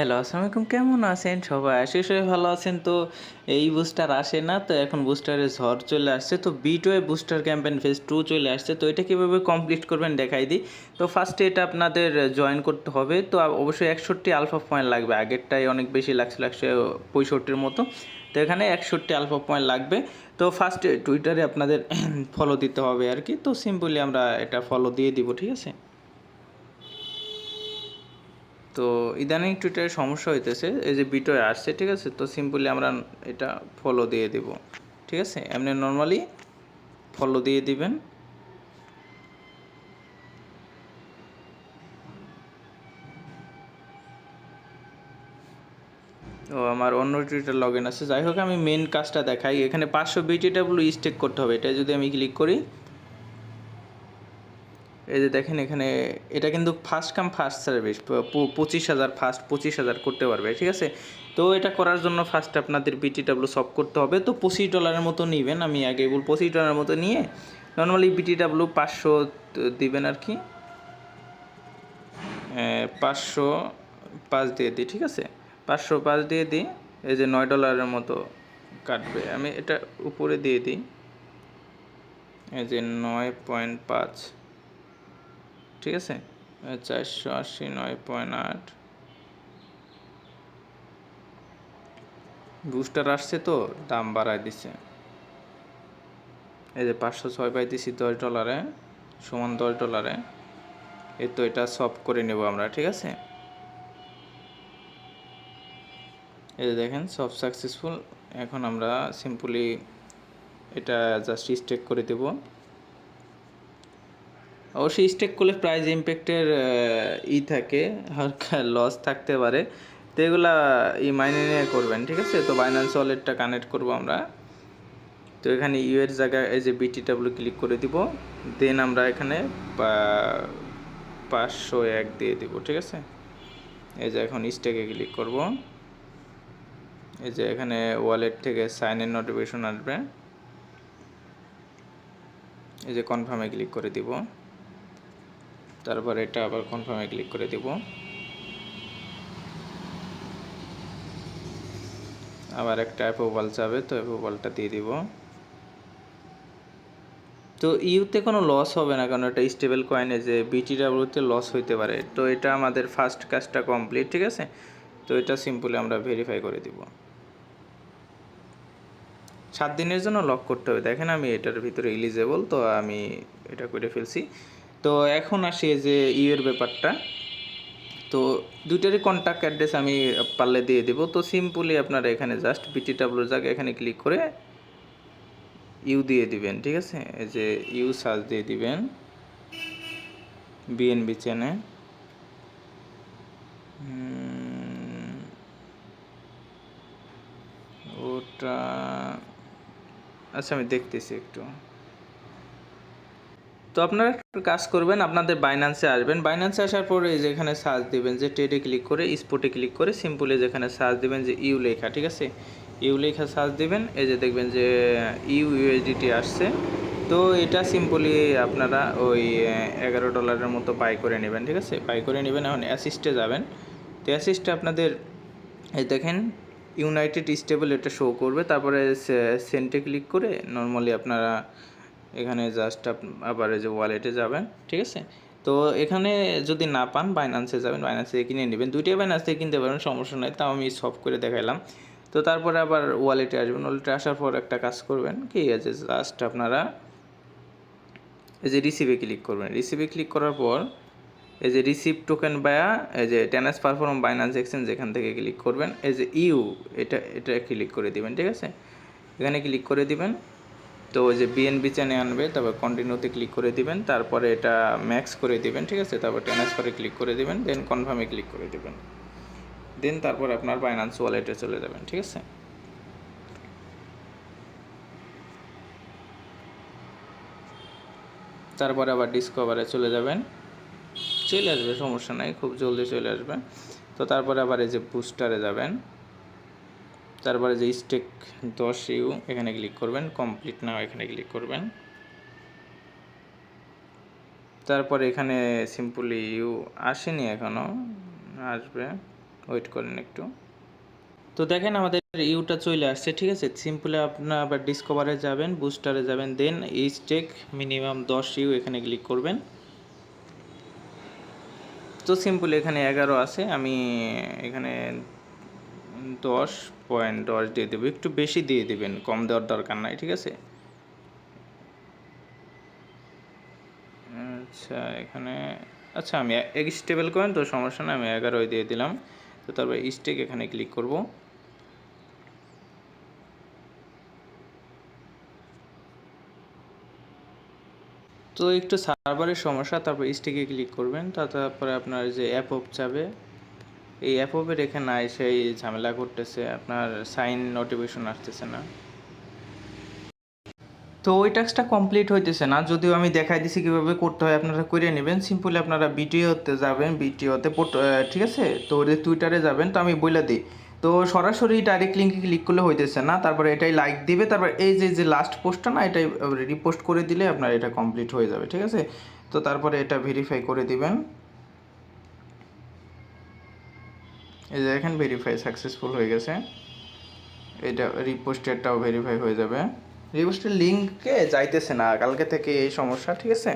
Hello, আসসালামু আলাইকুম। কেমন আছেন সবাই? আশা করি সবাই ভালো আছেন। তো এই বুস্টার আসে না, তো এখন বুস্টারের ঝড় চলে আসছে। তো বিটওয়ে বুস্টার ক্যাম্পেইন ফেজ 2 চলে আসছে। তো এটা কিভাবে কমপ্লিট করবেন দেখাই দিই। তো ফার্স্টে এটা আপনাদের জয়েন করতে হবে। তো অবশ্যই 61 আলফা পয়েন্ট লাগবে। আগেরটায় অনেক বেশি লাগছে 65 এর মতো। তো এখানে 61 আলফা পয়েন্ট লাগবে। তো ফার্স্টে টুইটারে আপনাদের ফলো দিতে হবে আরকি। তো সিম্পলি আমরা এটা ফলো দিয়ে দিব, ঠিক আছে? তো ইদানিং টুইটারে সমস্যা হইতেছে, এই যে বিটয় আসছে, ঠিক আছে? তো সিম্পলি আমরা এটা ফলো দিয়ে দিব, ঠিক আছে? এমনি নর্মালি ফলো দিয়ে দিবেন। ও আমার অন্য টুইটার লগ ইন আছে। যাই হোক, আমি মেন কাজটা দেখাই। এখানে 500 বিটিডাব্লিউ স্টেক করতে হবে। এটা যদি আমি ক্লিক করি, এই যে দেখেন এখানে এটা কিন্তু first come first service, 25,000 first 25,000 করতে পারবে, ঠিক আছে? তো এটা করার জন্য ফার্স্ট আপনাদের বিটিডাব্লিউ সব করতে হবে। তো $25 মতো নেবেন, আমি আগে বল $25 মতো নিয়ে নর্মালি বিটিডাব্লিউ 500 দিবেন আর কি। 505 দিয়ে দিই, ঠিক আছে? 505 দিয়ে দিই। এই যে $9 মতো কাটবে, আমি এটা উপরে দিয়ে দিই। এই যে 9.5, ঠিক আছে? 480, 9.8 বুস্টার আসছে তো দাম বাড়ায় দিছে। এই যে 506 পাইতেছি $10 সমান $10। এই তো এটা সব করে নেব আমরা, ঠিক আছে? এই যে দেখেন সব সাকসেসফুল। এখন আমরা সিম্পলি এটা জাস্ট স্টেক করে দেব। অবশ্যই স্টেক করলে প্রাইস ইম্প্যাক্টের থাকে, হালকা লস থাকতে পারে। তো এগুলা মাইনে নিয়ে করবেন, ঠিক আছে? তো বাইন্যান্স ওয়ালেটটা কানেক্ট করব আমরা। তো এখানে ইউ এর জায়গায় এই যে বিটিডাব্লিউ ক্লিক করে দিব। দেন আমরা এখানে 501 দিয়ে দিব, ঠিক আছে? এই যে এখন স্টেকে ক্লিক করব। এই যে এখানে ওয়ালেট থেকে সাইন ইন নোটিফিকেশন আসবে। এই যে কনফার্মে ক্লিক করে দিব। তারপর এটা আবার কনফার্মে ক্লিক করে দিব। আবার একটা অ্যাপ্রুভাল চাবে, তো অ্যাপ্রুভালটা দিয়ে দিব। তো ইউতে কোনো লস হবে না, কারণ এটা স্টেবল কয়েনে যে বিটিডাব্লিউতে লস হইতে পারে। তো এটা আমাদের ফার্স্ট কাজটা কমপ্লিট, ঠিক আছে? তো এটা সিম্পলি আমরা ভেরিফাই করে দিব। 7 দিনের জন্য লক করতে হবে। দেখেন আমি এটার ভিতরে এলিজেবল, তো আমি এটা করে ফেলছি। তো এখন আসি যে ইউর ব্যাপারটা। তো দুইটারই কন্ট্যাক্ট অ্যাড্রেস আমি পারলে দিয়ে দেবো। তো সিম্পলি আপনারা এখানে জাস্ট বিটিডাব্লিউর জায়গায় এখানে ক্লিক করে ইউ দিয়ে দিবেন, ঠিক আছে? এই যে ইউ সার্চ দিয়ে দিবেন বিএনবি চেনে। ওটা আচ্ছা, আমি দেখতেছি একটু। তো আপনারা একটা কাজ করবেন, আপনাদের বাইন্যান্সে আসবেন। বাইন্যান্সে আসার পরে এই যে এখানে সার্চ দিবেন, যে ট্রেডে ক্লিক করে স্পটে ক্লিক করে সিম্পলি যেখানে সার্চ দিবেন যে ইউ লেখা, ঠিক আছে? ইউ লেখা সার্চ দিবেন। এই যে দেখবেন যে ইউএসডিটি আসছে। তো এটা সিম্পলি আপনারা ওই $11 মতো বাই করে নেবেন, ঠিক আছে? বাই করে নেবেন। এখন অ্যাসিস্টে যাবেন। তো অ্যাসিস্টে আপনাদের এই দেখেন ইউনাইটেড স্টেবল এটা শো করবে। তারপরে সেন্টে ক্লিক করে নর্মালি আপনারা এখানে জাস্ট আবার এই যে ওয়ালেটে যাবেন, ঠিক আছে? তো এখানে যদি না পান বাইন্যান্সে যাবেন, বাইন্যান্স থেকে কিনে নেবেন। দুইটাই বাইন্যান্স থেকে কিনতে পারবেন, সমস্যা নাই। তাও আমি সফট করে দেখাইলাম। তো তারপরে আবার ওয়ালেটে আসবেন। ওয়ালেটে আসার পর একটা কাজ করবেন, কি আছে, জাস্ট আপনারা এই যে রিসিভে ক্লিক করবেন। রিসিভে ক্লিক করার পর এই যে রিসিভ টোকেন বায়া এই যে ট্রান্সফার ফ্রম বাইন্যান্স এক্সচেঞ্জ এখান থেকে ক্লিক করবেন। এই যে ইউ এটা ক্লিক করে দিবেন, ঠিক আছে? এখানে ক্লিক করে দিবেন। তো ওই যে বিএনবি চেনে আনবে, তারপর কন্টিনিউতে ক্লিক করে দিবেন। তারপরে এটা ম্যাক্স করে দিবেন, ঠিক আছে? তারপর ট্রান্সফারে ক্লিক করে দিবেন, দেন কনফার্মে ক্লিক করে দিবেন। দেন তারপর আপনার বাইন্যান্স ওয়ালেটে চলে যাবেন, ঠিক আছে? তারপরে আবার ডিসকভারে চলে যাবেন। চলে আসবে, সমস্যা নাই, খুব জলদি চলে আসবে। তো তারপরে আবার এই যে বুস্টারে যাবেন। তারপরে যে স্টেক 10 ইউ এখানে ক্লিক করবেন, কমপ্লিট নাও এখানে ক্লিক করবেন। তারপরে এখানে সিম্পলি ইউ আসেনি এখনও, আসবে। ওয়েট করেন একটু। তো দেখেন আমাদের ইউটা চলে আসছে, ঠিক আছে। সিম্পলি আপনার আবার ডিসকভারে যাবেন, বুস্টারে যাবেন, দেন এই স্টেক মিনিমাম 10 ইউ এখানে ক্লিক করবেন। তো সিম্পল এখানে 11 আছে, আমি এখানে 10.10 দিয়ে দেবো, একটু বেশি দিয়ে দেবেন, কম দেওয়ার দরকার নাই, ঠিক আছে। আচ্ছা এখানে, আচ্ছা আমি স্টেবল করেন তো সমস্যা না, আমি 11 দিয়ে দিলাম। তো তারপর স্টেক এখানে ক্লিক করব। তো একটু সার্ভারের সমস্যা, তারপর স্টেকে ক্লিক করবেন। তারপরে আপনার যে অ্যাপপ যাবে, এই অ্যাপপের এখানে সেই ঝামেলা করতেছে, আপনার সাইন নোটিফিকেশন আসতেছে না। তো ওই টাস্কটা কমপ্লিট হইতেছে না, যদিও আমি দেখাই দিছি কীভাবে করতে হয়, আপনারা করে নেবেন। সিম্পলি আপনারা ভিডিওতে যাবেন, ভিডিওতে ঠিক আছে। তো ওদের টুইটারে যাবেন, তো আমি বলে দিই। তো সরাসরি ডাইরেক্ট লিঙ্কে ক্লিক করলে হইতেছে না, তারপরে এটাই লাইক দিবে, তারপর এই যে লাস্ট পোস্টটা না, এটাই রিপোস্ট করে দিলে আপনার এটা কমপ্লিট হয়ে যাবে, ঠিক আছে। তো তারপরে এটা ভেরিফাই করে দিবেন। এই যে দেখেন ভেরিফাই সাকসেসফুল হয়ে গেছে, এটা রিপোস্টেরটাও ভেরিফাই হয়ে যাবে। রিপোস্টের লিঙ্কে যাইতেছে না কালকে থেকে এই সমস্যা, ঠিক আছে।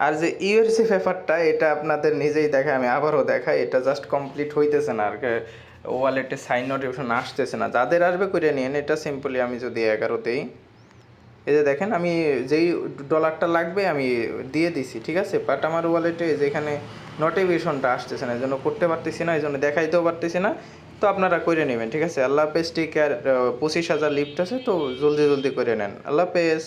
আর যে ইউএসসি পেপারটা, এটা আপনাদের নিজেই দেখায়, আমি আবারও দেখাই, এটা জাস্ট কমপ্লিট হইতেছে না আর ওয়ালেটে সাইন নোটিফিকেশন আসতেছে না। যাদের আসবে করে নিন, এটা সিম্পলি আমি যদি 11 দেই, এই যে দেখেন আমি যেই ডলারটা লাগবে আমি দিয়ে দিছি, ঠিক আছে। বাট আমার ওয়ালেটে যেখানে নোটিফিকেশনটা আসতেছে না, এই জন্য করতে পারতেছি না, এই জন্য দেখাইতেও পারতেছি না। তো আপনারা করে নেবেন, ঠিক আছে। আল্লাহ হাফেজ, টেক কেয়ার। 25,000 লিফট আছে, তো জলদি জলদি করে নেন। আল্লাহ হাফেজ।